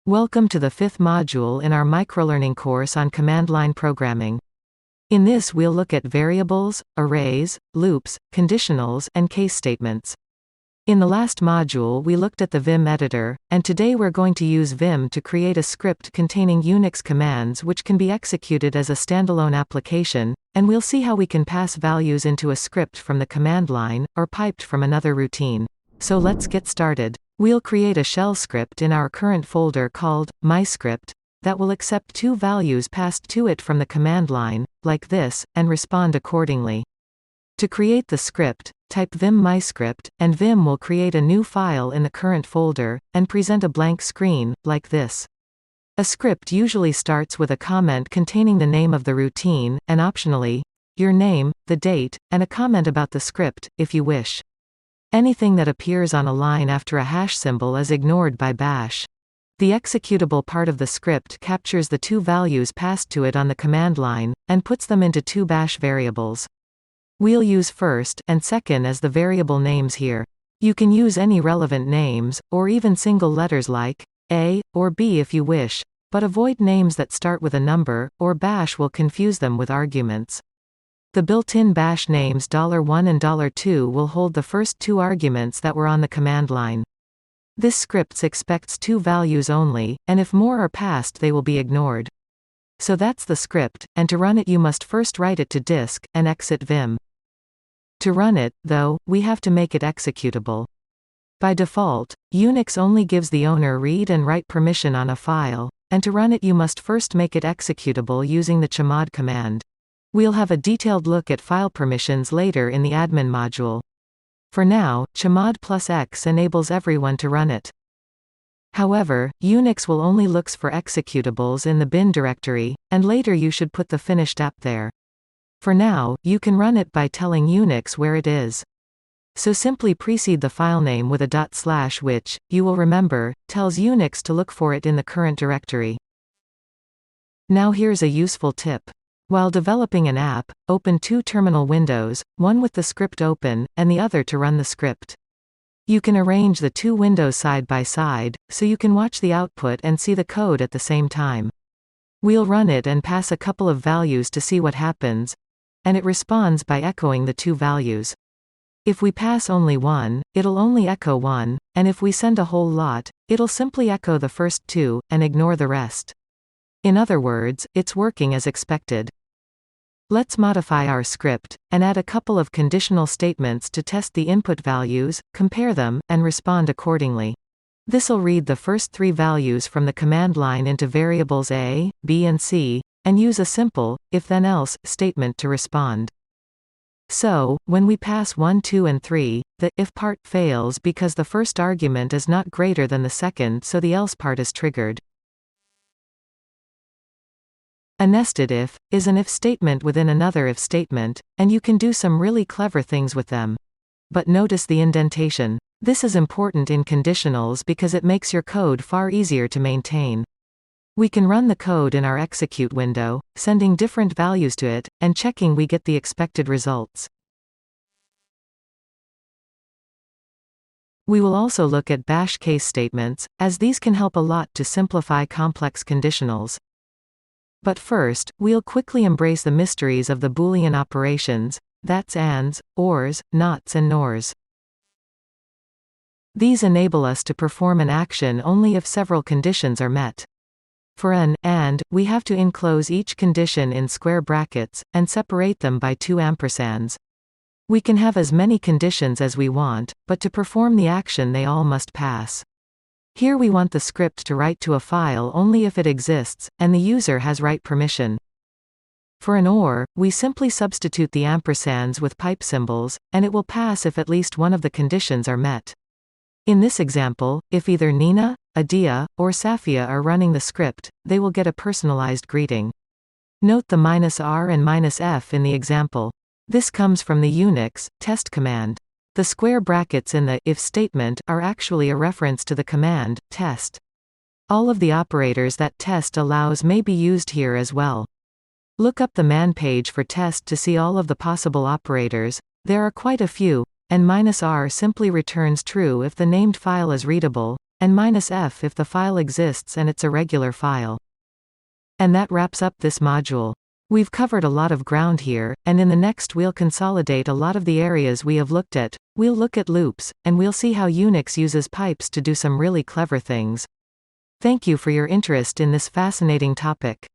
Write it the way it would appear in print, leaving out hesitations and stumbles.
Welcome to the 5th module in our microlearning course on command line programming. In this we'll look at variables, arrays, loops, conditionals, and case statements. In the last module we looked at the Vim editor, and today we're going to use Vim to create a script containing Unix commands which can be executed as a standalone application, and we'll see how we can pass values into a script from the command line, or piped from another routine. So let's get started. We'll create a shell script in our current folder called myscript that will accept two values passed to it from the command line, like this, and respond accordingly. To create the script, type vim myscript, and Vim will create a new file in the current folder, and present a blank screen, like this. A script usually starts with a comment containing the name of the routine, and optionally, your name, the date, and a comment about the script, if you wish. Anything that appears on a line after a hash symbol is ignored by bash. The executable part of the script captures the two values passed to it on the command line, and puts them into two bash variables. We'll use first and second as the variable names here. You can use any relevant names, or even single letters like A or B if you wish, but avoid names that start with a number, or bash will confuse them with arguments. The built-in bash names $1 and $2 will hold the first two arguments that were on the command line. This script expects two values only, and if more are passed they will be ignored. So that's the script, and to run it you must first write it to disk, and exit Vim. To run it, though, we have to make it executable. By default, Unix only gives the owner read and write permission on a file, and to run it you must first make it executable using the chmod command. We'll have a detailed look at file permissions later in the admin module. For now, chmod +X enables everyone to run it. However, Unix will only look for executables in the bin directory, and later you should put the finished app there. For now, you can run it by telling Unix where it is. So simply precede the filename with a / which, you will remember, tells Unix to look for it in the current directory. Now here's a useful tip. While developing an app, open two terminal windows, one with the script open, and the other to run the script. You can arrange the two windows side by side, so you can watch the output and see the code at the same time. We'll run it and pass a couple of values to see what happens, and it responds by echoing the two values. If we pass only one, it'll only echo one, and if we send a whole lot, it'll simply echo the first two, and ignore the rest. In other words, it's working as expected. Let's modify our script, and add a couple of conditional statements to test the input values, compare them, and respond accordingly. This'll read the first three values from the command line into variables A, B and C, and use a simple, if-then-else, statement to respond. So, when we pass 1, 2 and 3, the if part fails because the first argument is not greater than the second, so the else part is triggered. A nested if is an if statement within another if statement, and you can do some really clever things with them. But notice the indentation. This is important in conditionals because it makes your code far easier to maintain. We can run the code in our execute window, sending different values to it, and checking we get the expected results. We will also look at bash case statements, as these can help a lot to simplify complex conditionals. But first, we'll quickly embrace the mysteries of the Boolean operations, that's ands, ors, nots and nors. These enable us to perform an action only if several conditions are met. For an and, we have to enclose each condition in square brackets, and separate them by two ampersands. We can have as many conditions as we want, but to perform the action they all must pass. Here we want the script to write to a file only if it exists, and the user has write permission. For an OR, we simply substitute the ampersands with pipe symbols, and it will pass if at least one of the conditions are met. In this example, if either Nina, Adia, or Safia are running the script, they will get a personalized greeting. Note the -R and -F in the example. This comes from the Unix test command. The square brackets in the if statement are actually a reference to the command test. All of the operators that test allows may be used here as well. Look up the man page for test to see all of the possible operators. There are quite a few, and -R simply returns true if the named file is readable, and -f if the file exists and it's a regular file. And that wraps up this module. We've covered a lot of ground here, and in the next we'll consolidate a lot of the areas we have looked at. We'll look at loops, and we'll see how Unix uses pipes to do some really clever things. Thank you for your interest in this fascinating topic.